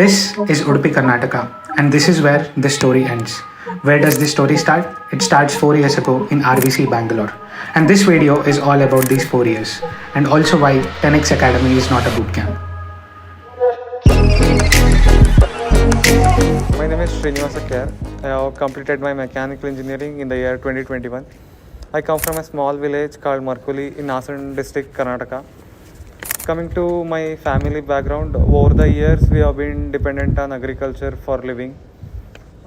This is Udupi, Karnataka, and this is where the story ends. Where does this story start? It starts 4 years ago in RVC Bangalore. And this video is all about these 4 years and also why 10x Academy is not a bootcamp. My name is Srinivasa. I have completed my mechanical engineering in the year 2021. I come from a small village called Markuli in Hasan district, Karnataka. Coming to my family background, over the years we have been dependent on agriculture for living.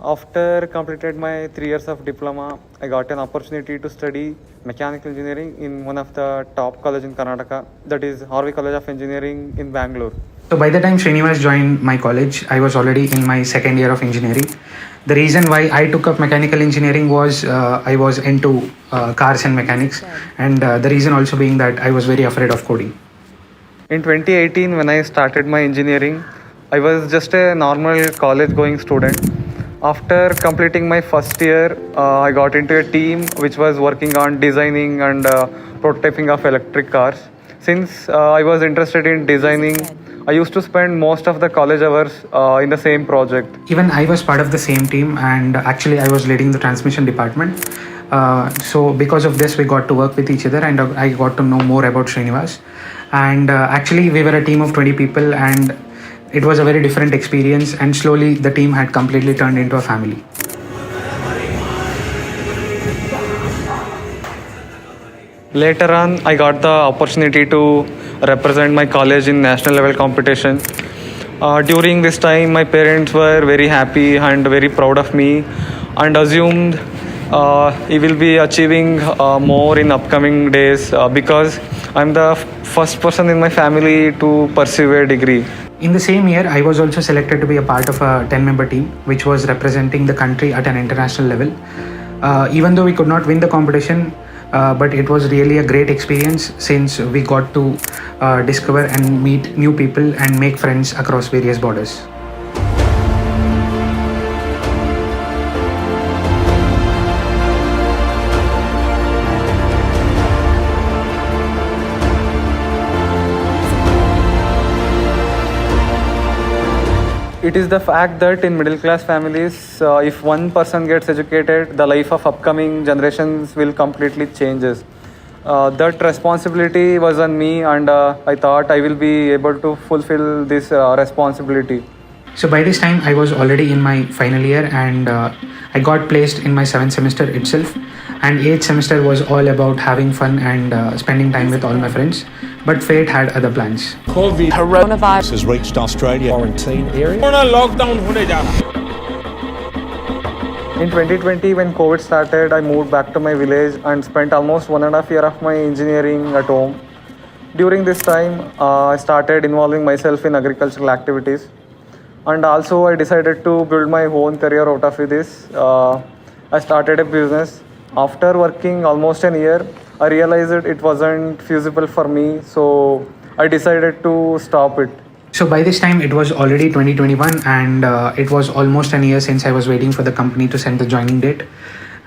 After completed my 3 years of diploma, I got an opportunity to study mechanical engineering in one of the top college in Karnataka, that is Harvey College of Engineering in Bangalore. So by the time Srinivas joined my college, I was already in my second year of engineering. The reason why I took up mechanical engineering was I was into cars and mechanics, and the reason also being that I was very afraid of coding. In 2018, when I started my engineering, I was just a normal college going student. After completing my first year, I got into a team which was working on designing and prototyping of electric cars. Since I was interested in designing, I used to spend most of the college hours in the same project. Even I was part of the same team, and actually I was leading the transmission department. So because of this, we got to work with each other, and I got to know more about Srinivas. And actually, we were a team of 20 people, and it was a very different experience. And slowly, the team had completely turned into a family. Later on, I got the opportunity to represent my college in national level competition. During this time, my parents were very happy and very proud of me, and assumed he will be achieving more in upcoming days because I'm the first person in my family to pursue a degree. In the same year, I was also selected to be a part of a 10-member team, which was representing the country at an international level. Even though we could not win the competition, but it was really a great experience since we got to discover and meet new people and make friends across various borders. It is the fact that in middle class families, if one person gets educated, the life of upcoming generations will completely changes. That responsibility was on me, and I thought I will be able to fulfill this responsibility. So by this time, I was already in my final year, and I got placed in my 7th semester itself. And 8th semester was all about having fun and spending time with all my friends. But fate had other plans. Coronavirus has reached Australia. Quarantine area. In 2020, when COVID started, I moved back to my village and spent almost 1.5 years of my engineering at home. During this time, I started involving myself in agricultural activities. And also, I decided to build my own career out of this. I started a business. After working almost a year, I realized it wasn't feasible for me, so I decided to stop it. So by this time, it was already 2021, and it was almost a year since I was waiting for the company to send the joining date.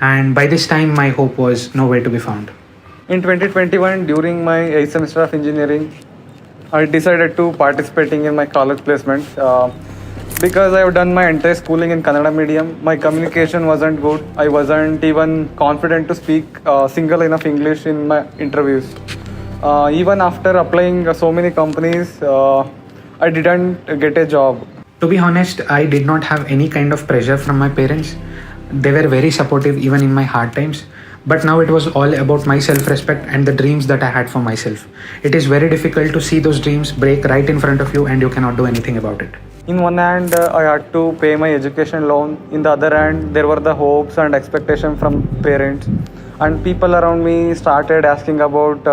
And by this time, my hope was nowhere to be found. In 2021, during my 8th semester of engineering, I decided to participating in my college placements. Because I have done my entire schooling in Kannada medium, my communication wasn't good. I wasn't even confident to speak single line of English in my interviews. Even after applying so many companies, I didn't get a job. To be honest, I did not have any kind of pressure from my parents. They were very supportive even in my hard times. But now it was all about my self-respect and the dreams that I had for myself. It is very difficult to see those dreams break right in front of you, and you cannot do anything about it. In one hand, I had to pay my education loan. In the other hand, there were the hopes and expectations from parents. And people around me started asking about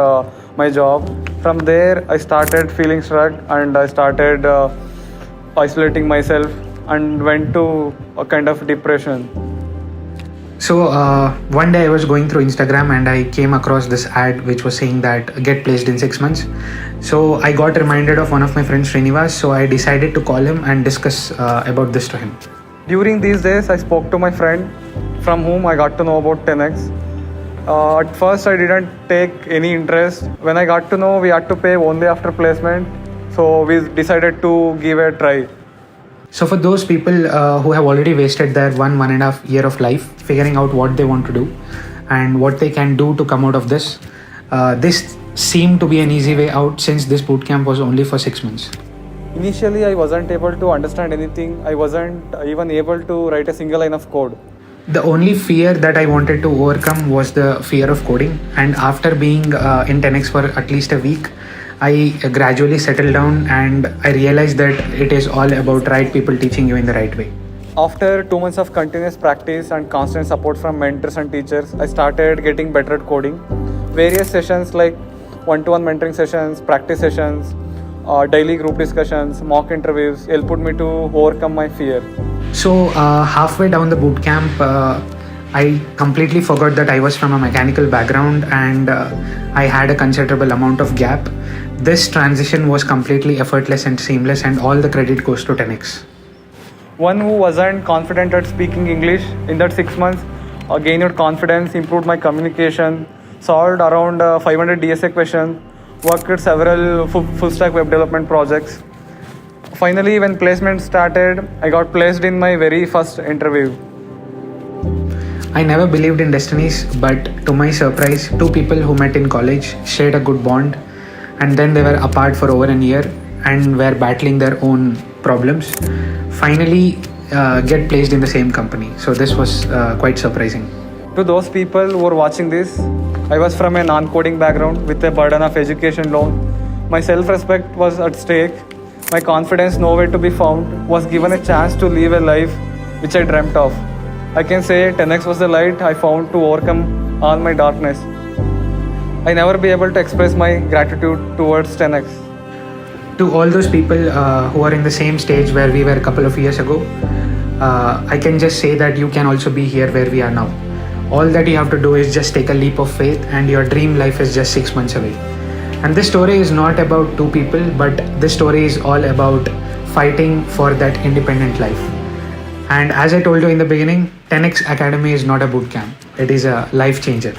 my job. From there, I started feeling struck, and I started isolating myself and went to a kind of depression. So one day I was going through Instagram, and I came across this ad which was saying that get placed in 6 months. So I got reminded of one of my friends, Srinivas. So I decided to call him and discuss about this to him. During these days, I spoke to my friend from whom I got to know about 10x. At first, I didn't take any interest. When I got to know we had to pay only after placement, so we decided to give a try. So for those people who have already wasted their 1.5 year of life figuring out what they want to do and what they can do to come out of this, this seemed to be an easy way out since this bootcamp was only for 6 months. Initially, I wasn't able to understand anything. I wasn't even able to write a single line of code. The only fear that I wanted to overcome was the fear of coding, and after being in 10x for at least a week, I gradually settled down and I realized that it is all about right people teaching you in the right way. After 2 months of continuous practice and constant support from mentors and teachers, I started getting better at coding. Various sessions like one-to-one mentoring sessions, practice sessions, daily group discussions, mock interviews helped me to overcome my fear. So halfway down the boot camp, I completely forgot that I was from a mechanical background and I had a considerable amount of gap. This transition was completely effortless and seamless, and all the credit goes to 10x. One who wasn't confident at speaking English in that 6 months gained confidence, improved my communication, solved around 500 DSA questions, worked at several full stack web development projects. Finally, when placement started, I got placed in my very first interview. I never believed in destinies, but to my surprise, two people who met in college shared a good bond, and then they were apart for over a year and were battling their own problems. Finally, get placed in the same company. So this was quite surprising. To those people who are watching this, I was from a non-coding background with a burden of education loan. My self-respect was at stake. My confidence nowhere to be found. Was given a chance to live a life which I dreamt of. I can say 10x was the light I found to overcome all my darkness. I never be able to express my gratitude towards 10x. To all those people who are in the same stage where we were a couple of years ago, I can just say that you can also be here where we are now. All that you have to do is just take a leap of faith, and your dream life is just 6 months away. And this story is not about two people, but this story is all about fighting for that independent life. And as I told you in the beginning, 10x Academy is not a boot camp. It is a life changer.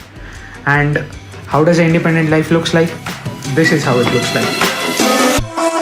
And how does an independent life looks like? This is how it looks like.